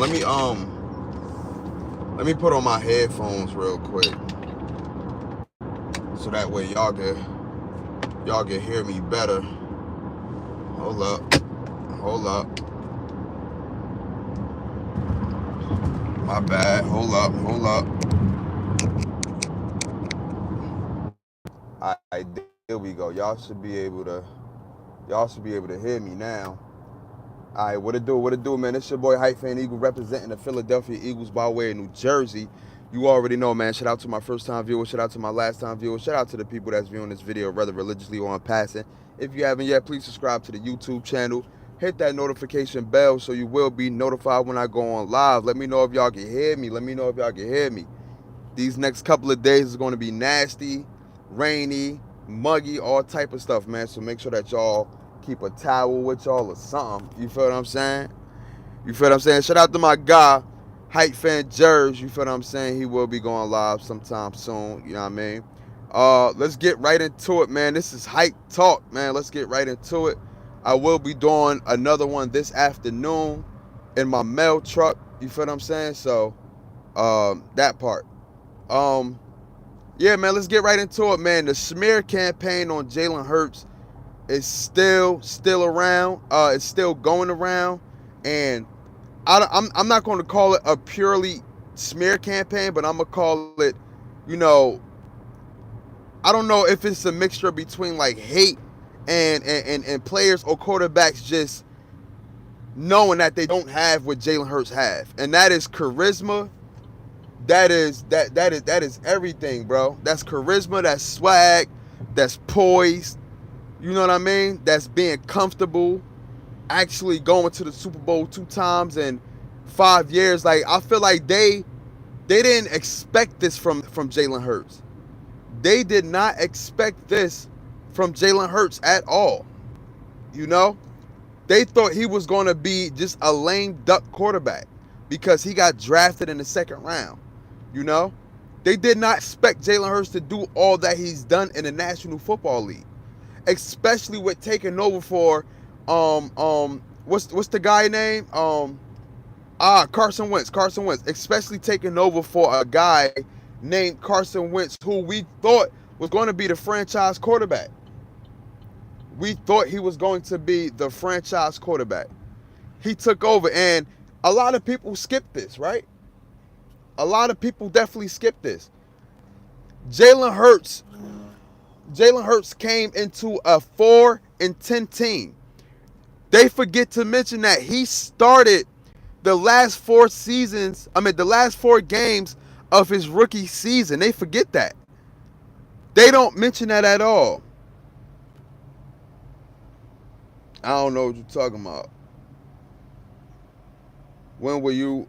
Let me put on my headphones real quick, so that way y'all can hear me better. Hold up, hold up. My bad. Hold up, hold up. All right, there we go. Y'all should be able to hear me now. All right, what it do? What it do, man? It's your boy Hype Fan Eagle representing the Philadelphia Eagles by way of New Jersey. You already know, man. Shout out to my first-time viewers. Shout out to my last-time viewers. Shout out to the people that's viewing this video, whether religiously or on passing. If you haven't yet, please subscribe to the YouTube channel. Hit that notification bell so you will be notified when I go on live. Let me know if y'all can hear me. Let me know if y'all can hear me. These next couple of days is going to be nasty, rainy, muggy, all type of stuff, man. So make sure that y'all keep a towel with y'all or something. You feel what I'm saying? You feel what I'm saying? Shout out to my guy, Hype Fan Jers. You feel what I'm saying? He will be going live sometime soon. You know what I mean? Let's get right into it, man. This is Hype Talk, man. Let's get right into it. I will be doing another one this afternoon in my mail truck. You feel what I'm saying? So, that part. Yeah, man, let's get right into it, man. The smear campaign on Jalen Hurts is still around. It's still going around, and I'm not going to call it a purely smear campaign, but I'm gonna call it, you know, I don't know if it's a mixture between like hate and players or quarterbacks just knowing that they don't have what Jalen Hurts have, and that is charisma. That is everything, bro. That's charisma. That's swag. That's poise. You know what I mean? That's being comfortable. Actually going to the Super Bowl 2 times in 5 years. Like, I feel like they didn't expect this from Jalen Hurts. They did not expect this from Jalen Hurts at all. You know? They thought he was going to be just a lame duck quarterback because he got drafted in the second round. You know? They did not expect Jalen Hurts to do all that he's done in the National Football League. Especially with taking over for what's the guy name? Carson Wentz. Carson Wentz. Especially taking over for a guy named Carson Wentz, who we thought was going to be the franchise quarterback. We thought he was going to be the franchise quarterback. He took over, and a lot of people skipped this, right? A lot of people definitely skipped this. Jalen Hurts came into a 4-10 team. They forget to mention that he started the last 4 games of his rookie season. They forget that. They don't mention that at all. I don't know what you're talking about. When will you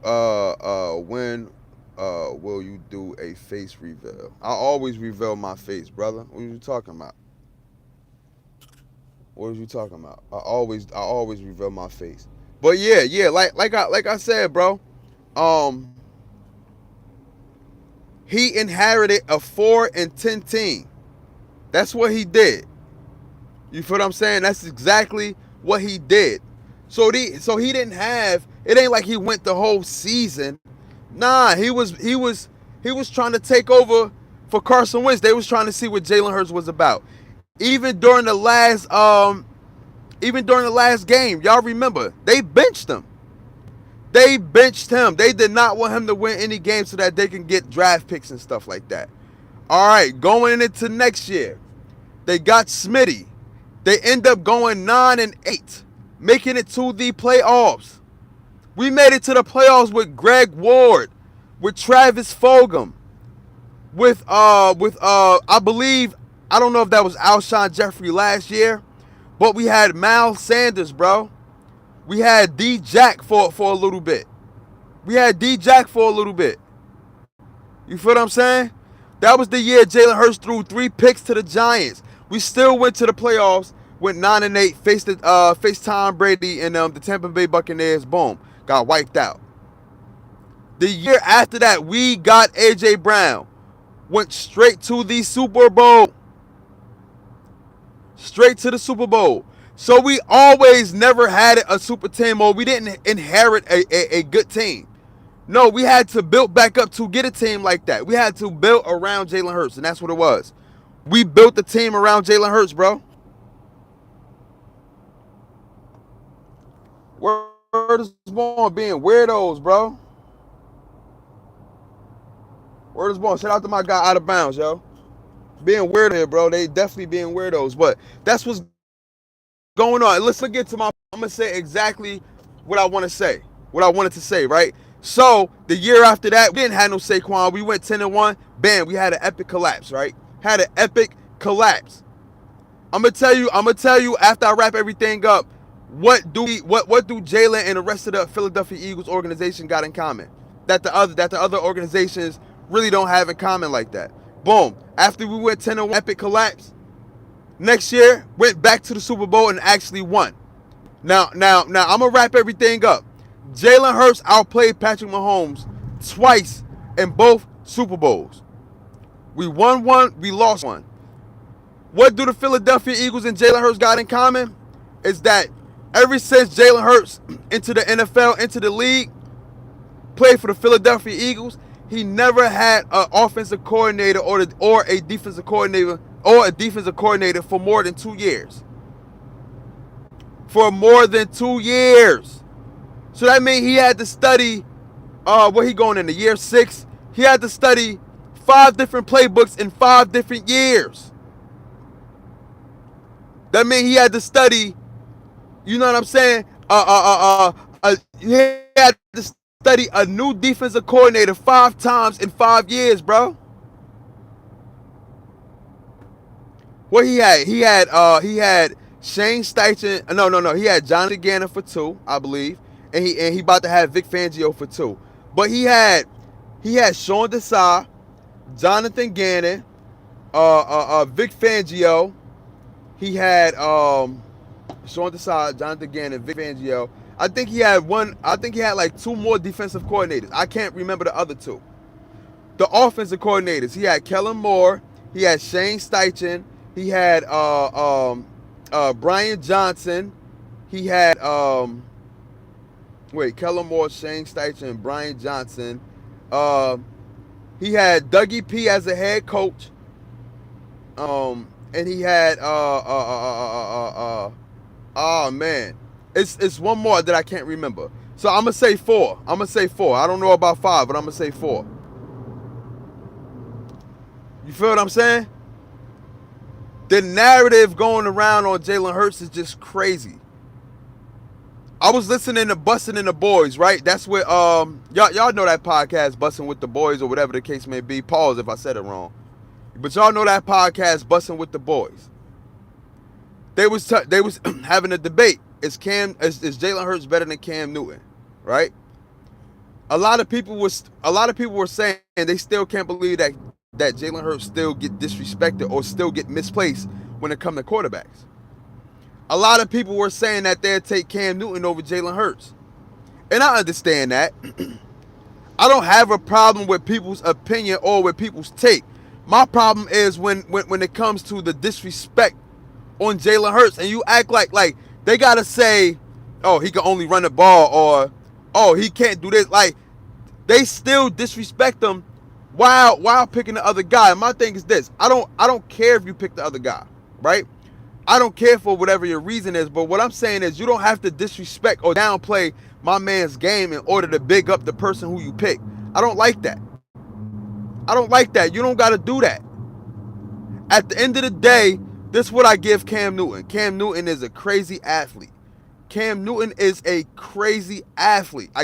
will you do a face reveal? I always reveal my face, brother. What are you talking about? What are you talking about? I always reveal my face. But yeah, like I said, bro. He inherited a 4-10 team. That's what he did. You feel what I'm saying? That's exactly what he did. So he didn't have. It ain't like he went the whole season. Nah, he was trying to take over for Carson Wentz. They was trying to see what Jalen Hurts was about. Even during the last game, y'all remember, they benched him. They benched him. They did not want him to win any games so that they can get draft picks and stuff like that. All right, going into next year, they got Smitty. They end up going 9-8, making it to the playoffs. We made it to the playoffs with Greg Ward, with Travis Fulgham, with I believe, I don't know if that was Alshon Jeffrey last year, but we had Miles Sanders, bro. We had D-Jack for a little bit. You feel what I'm saying? That was the year Jalen Hurts threw 3 picks to the Giants. We still went to the playoffs, went 9-8, faced Tom Brady and the Tampa Bay Buccaneers. Boom, got wiped out. The year after that, we got A.J. Brown, went straight to the Super Bowl. So we always never had a super team, or we didn't inherit a good team. No, we had to build back up to get a team like that. We had to build around Jalen Hurts, and that's what it was. We built the team around Jalen Hurts, bro. Word is born being weirdos, bro. Word is born. Shout out to my guy out of bounds, yo. Being weird here, bro. They definitely being weirdos, but that's what's going on. Let's get to my. I'm gonna say exactly what I want to say. What I wanted to say, right? So the year after that, we didn't have no Saquon. We went 10-1. Bam, we had an epic collapse, right? Had an epic collapse. I'm gonna tell you after I wrap everything up, what do Jalen and the rest of the Philadelphia Eagles organization got in common that the other organizations really don't have in common like that. Boom. After we went 10-1, epic collapse. Next year, went back to the Super Bowl and actually won. Now, I'm gonna wrap everything up. Jalen Hurts outplayed Patrick Mahomes twice in both Super Bowls. We won one, we lost one. What do the Philadelphia Eagles and Jalen Hurts got in common? Is that ever since Jalen Hurts into the NFL, into the league, played for the Philadelphia Eagles, he never had an offensive coordinator or a defensive coordinator for more than 2 years. For more than 2 years. So that means he had to study, where he going into year 6? He had to study 5 different playbooks in 5 different years. That means he had to study, you know what I'm saying? He had to study a new defensive coordinator 5 times in 5 years, bro. What he had? He had Shane Steichen. No. He had Jonathan Gannon for 2, I believe, and he about to have Vic Fangio for 2. But he had Sean Desai, Jonathan Gannon, Vic Fangio. He had Sean Desai, Jonathan Gannon, Vic Fangio. I think he had like 2 more defensive coordinators. I can't remember the other 2. The offensive coordinators. He had Kellen Moore. He had Shane Steichen. He had Brian Johnson. He had Kellen Moore, Shane Steichen, Brian Johnson. He had Dougie P as a head coach. And he had oh man, it's one more that I can't remember. So I'm gonna say 4. I don't know about 5, but I'm gonna say 4. You feel what I'm saying? The narrative going around on Jalen Hurts is just crazy. I was listening to Bussin' in the Boys, right? That's what y'all know that podcast, Bussin' with the Boys, or whatever the case may be. Pause if I said it wrong. But y'all know that podcast, Bussin' with the Boys. They was having a debate. Is Jalen Hurts better than Cam Newton, right? A lot of people were saying they still can't believe that Jalen Hurts still get disrespected or still get misplaced when it comes to quarterbacks. A lot of people were saying that they'd take Cam Newton over Jalen Hurts. And I understand that. I don't have a problem with people's opinion or with people's take. My problem is when it comes to the disrespect on Jalen Hurts, and you act like they gotta say, oh, he can only run the ball, or oh, he can't do this. Like, they still disrespect him while picking the other guy. And my thing is this: I don't care if you pick the other guy, right? I don't care for whatever your reason is, but what I'm saying is you don't have to disrespect or downplay my man's game in order to big up the person who you pick. I don't like that. You don't got to do that. At the end of the day, this is what I give Cam Newton. Cam Newton is a crazy athlete. I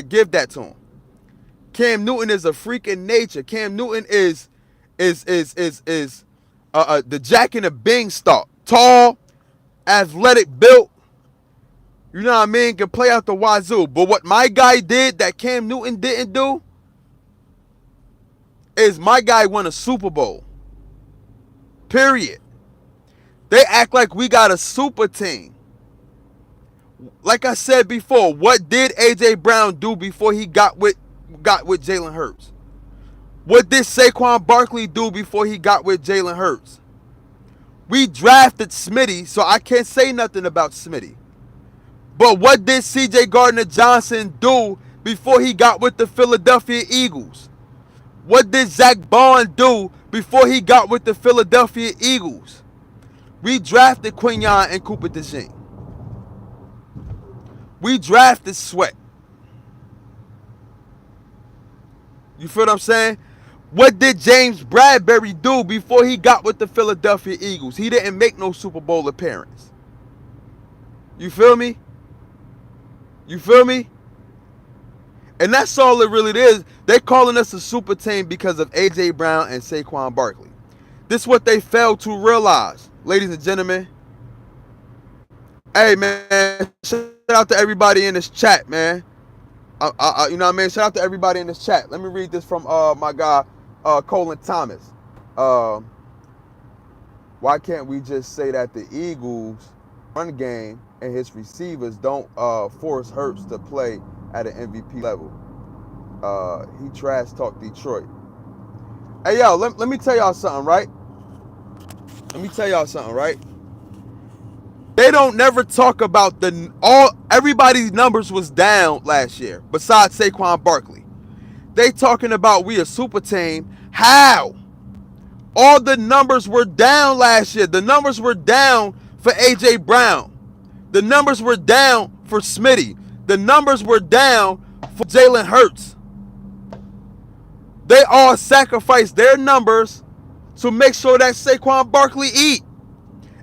give that to him. Cam Newton is a freak in nature. Cam Newton is the Jack and the Beanstalk. Tall, athletic, built. You know what I mean? Can play out the wazoo. But what my guy did that Cam Newton didn't do is my guy won a Super Bowl. Period. They act like we got a super team. Like I said before, what did A.J. Brown do before he got with Jalen Hurts? What did Saquon Barkley do before he got with Jalen Hurts? We drafted Smitty, so I can't say nothing about Smitty. But what did C.J. Gardner-Johnson do before he got with the Philadelphia Eagles? What did Zach Bond do before he got with the Philadelphia Eagles? We drafted Quignon and Cooper DeJean. We drafted Sweat. You feel what I'm saying? What did James Bradbury do before he got with the Philadelphia Eagles? He didn't make no Super Bowl appearance. You feel me? You feel me? And that's all it really is. They're calling us a super team because of A.J. Brown and Saquon Barkley. This is what they failed to realize, ladies and gentlemen. Hey, man, shout out to everybody in this chat, man. You know what I mean? Shout out to everybody in this chat. Let me read this from my guy, Colin Thomas. Why can't we just say that the Eagles' run game and his receivers don't force Hurts to play at an MVP level? He trash talked Detroit. Hey, yo, let me tell y'all something, right? They don't never talk about everybody's numbers was down last year, besides Saquon Barkley. They talking about we a super team. How? All the numbers were down last year. The numbers were down for A.J. Brown. The numbers were down for Smitty. The numbers were down for Jalen Hurts. They all sacrificed their numbers to make sure that Saquon Barkley eat.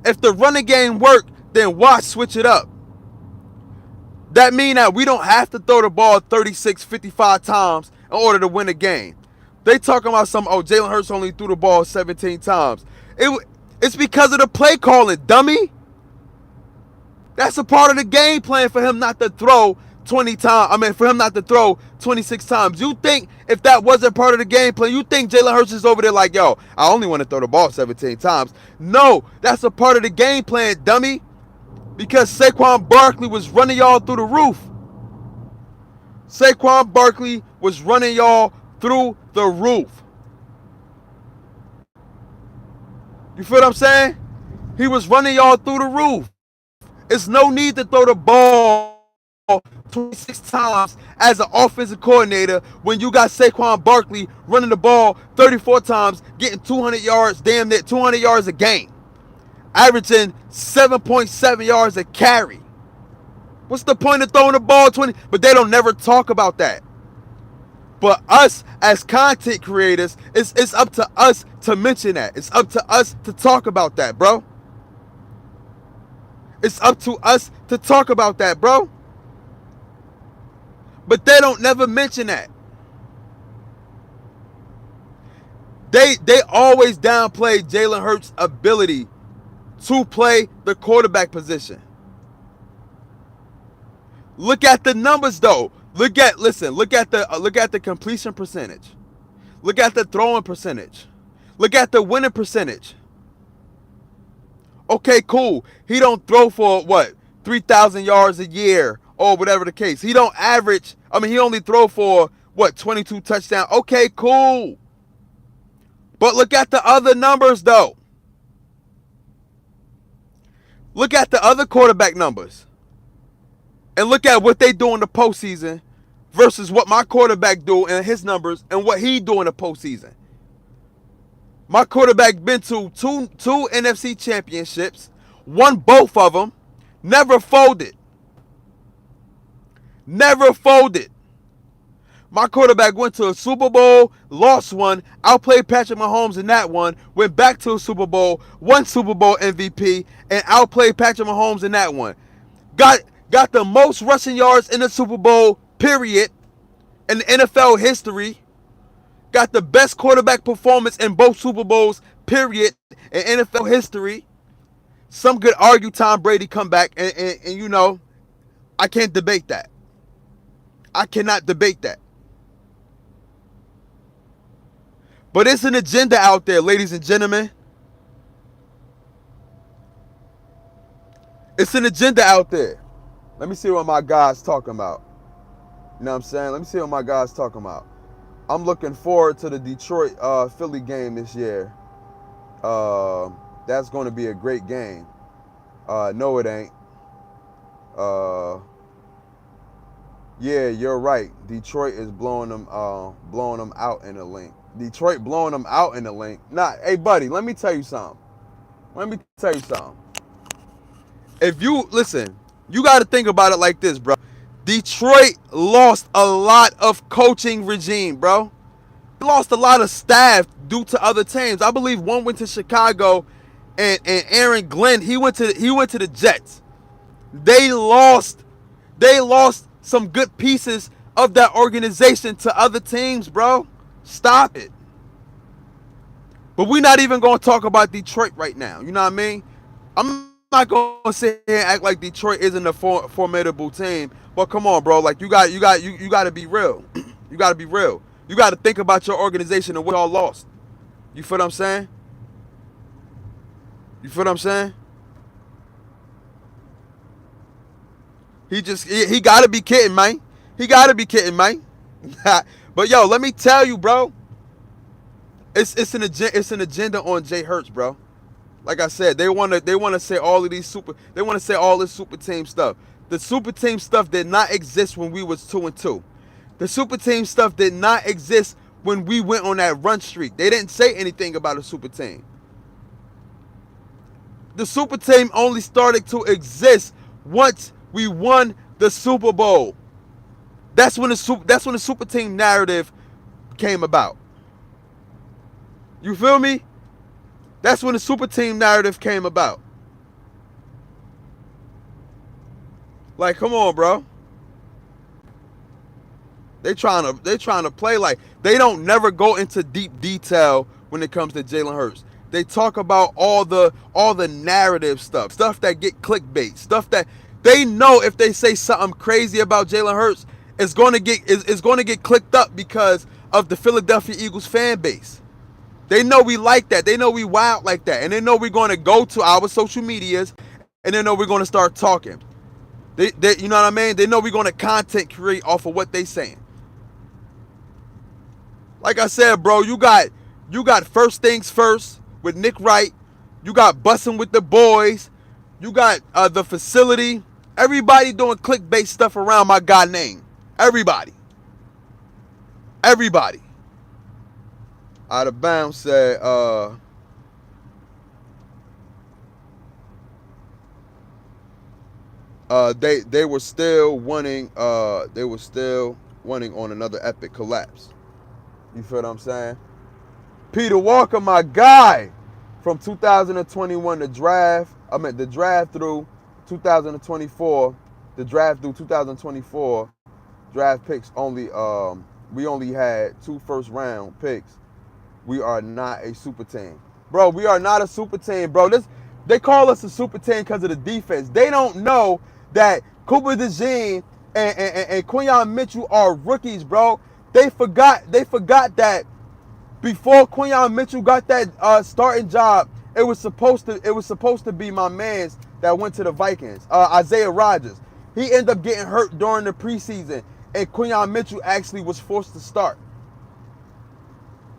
If the running game worked, then why switch it up? That means that we don't have to throw the ball 36, 55 times in order to win a game. They talking about Jalen Hurts only threw the ball 17 times. It's because of the play calling, dummy. That's a part of the game plan for him not to throw 20 times. For him not to throw 26 times. You think if that wasn't part of the game plan, you think Jalen Hurts is over there like, yo, I only want to throw the ball 17 times. No, that's a part of the game plan, dummy. Because Saquon Barkley was running y'all through the roof. Saquon Barkley was running y'all through the roof. You feel what I'm saying? He was running y'all through the roof. It's no need to throw the ball 26 times as an offensive coordinator when you got Saquon Barkley running the ball 34 times, getting 200 yards, damn near 200 yards a game, averaging 7.7 yards a carry. What's the point of throwing the ball 20? But they don't never talk about that. But us as content creators, it's up to us to mention that. It's up to us to talk about that, bro. It's up to us to talk about that, bro. But they don't never mention that. They always downplay Jalen Hurts' ability to play the quarterback position. Look at the numbers though. Look at the completion percentage. Look at the throwing percentage. Look at the winning percentage. Okay, cool. He don't throw for 3,000 yards a year or whatever the case. He don't average. He only throw for 22 touchdowns. Okay, cool. But look at the other numbers though. Look at the other quarterback numbers. And look at what they do in the postseason versus what my quarterback do and his numbers and what he do in the postseason. My quarterback been to two NFC championships, won both of them, never folded. Never folded. My quarterback went to a Super Bowl, lost one, outplayed Patrick Mahomes in that one, went back to a Super Bowl, won Super Bowl MVP, and outplayed Patrick Mahomes in that one. Got the most rushing yards in the Super Bowl, period, in the NFL history. Got the best quarterback performance in both Super Bowls, period, in NFL history. Some could argue Tom Brady come back, and you know, I can't debate that. I cannot debate that. But it's an agenda out there, ladies and gentlemen. It's an agenda out there. Let me see what my guys talking about. You know what I'm saying? Let me see what my guys talking about. I'm looking forward to the Detroit Philly game this year. That's going to be a great game. No, it ain't. Uh, yeah, you're right. Detroit is blowing them out in the link. Detroit blowing them out in the link. Nah, hey, buddy, let me tell you something. Let me tell you something. If you listen, you got to think about it like this, bro. Detroit lost a lot of coaching regime, bro. They lost a lot of staff due to other teams. I believe one went to Chicago, and Aaron Glenn he went to the Jets. They lost some good pieces of that organization to other teams, bro. Stop it. But we're not even going to talk about Detroit right now. You know what I mean? I'm not going to sit here and act like Detroit isn't a formidable team. But come on, bro. Like you got to be real. You got to be real. You got to think about your organization and what y'all lost. You feel what I'm saying? You feel what I'm saying? He got to be kidding, man. He got to be kidding, man. But yo, let me tell you, bro. It's an agenda on Jay Hurts, bro. Like I said, they want to say all of these they want to say all this super team stuff. The super team stuff did not exist when we was 2-2. The super team stuff did not exist when we went on that run streak. They didn't say anything about a super team. The super team only started to exist once we won the Super Bowl. That's when the super team narrative came about. You feel me? That's when the super team narrative came about. Like, come on, bro. They trying to play like they don't never go into deep detail when it comes to Jalen Hurts. They talk about all the narrative stuff that get clickbait, stuff that they know if they say something crazy about Jalen Hurts, it's going to get clicked up because of the Philadelphia Eagles fan base. They know we like that. They know we wild like that. And they know we're going to go to our social medias and they know we're going to start talking. They you know what I mean? They know we're going to content create off of what they saying. Like I said, bro, you got First Things First with Nick Wright. You got Bussin' with the Boys. You got the facility. Everybody doing clickbait stuff around my guy name. Everybody. Out of bounds said, they were still wanting on another epic collapse. You feel what I'm saying? Peter Walker, my guy, from 2021 the draft through 2024, the draft through 2024 draft picks only we only had 2 first round picks. We are not a super team. Bro, we are not a super team, bro. They call us a super team because of the defense. They don't know that Cooper DeJean and Quinyon Mitchell are rookies, bro. They forgot that before Quinyon Mitchell got that starting job, it was supposed to be my man's that went to the Vikings, Isaiah Rodgers. He ended up getting hurt during the preseason, and Quinyon Mitchell actually was forced to start.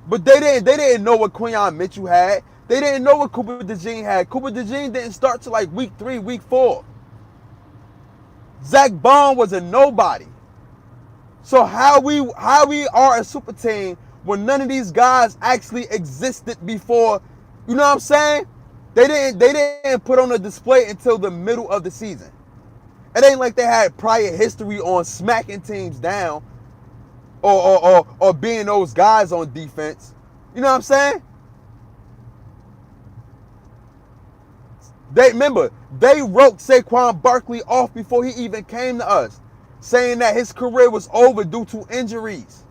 But they didn't know what Quinyon Mitchell had. They didn't know what Cooper DeJean had. Cooper DeJean didn't start till like week 3, week 4. Zach Bond was a nobody. So how we are a super team when none of these guys actually existed before? You know what I'm saying? They didn't put on a display until the middle of the season. It ain't like they had prior history on smacking teams down or being those guys on defense. You know what I'm saying? They wrote Saquon Barkley off before he even came to us, saying that his career was over due to injuries.